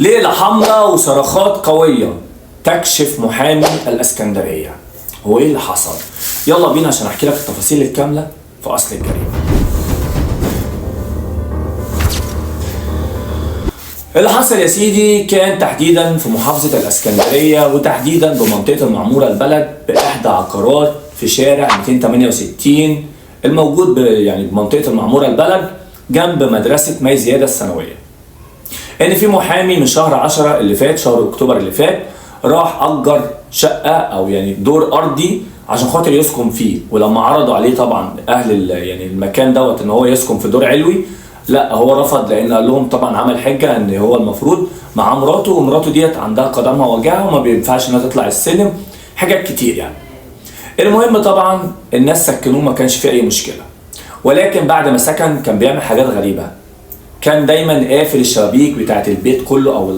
ليلة حمراء وصرخات قوية تكشف محامي الاسكندرية. هو ايه اللي حصل؟ يلا بينا عشان احكي لك التفاصيل الكاملة في اصل الجريمة. اللي حصل يا سيدي كان تحديدا في محافظة الاسكندرية، وتحديدا بمنطقة المعمورة البلد بإحدى عقارات في شارع 268 الموجود بمنطقة المعمورة البلد جنب مدرسة مي زيادة الثانوية. ان في محامي من شهر 10 اللي فات، شهر اكتوبر اللي فات، راح اجر شقة او دور ارضي عشان خاطر يسكن فيه. ولما عرضوا عليه طبعا اهل المكان دوت ان هو يسكن في دور علوي، لا هو رفض، لان قال لهم طبعا عمل حجه ان هو المفروض مع مراته، ومراته ديت عندها قدمها وجعها وما بينفعش انها تطلع السلم، حاجات كتير يعني. المهم طبعا الناس سكنوه، ما كانش فيه اي مشكله. ولكن بعد ما سكن كان بيعمل حاجات غريبه، كان دايما قافل الشبابيك بتاعت البيت كله او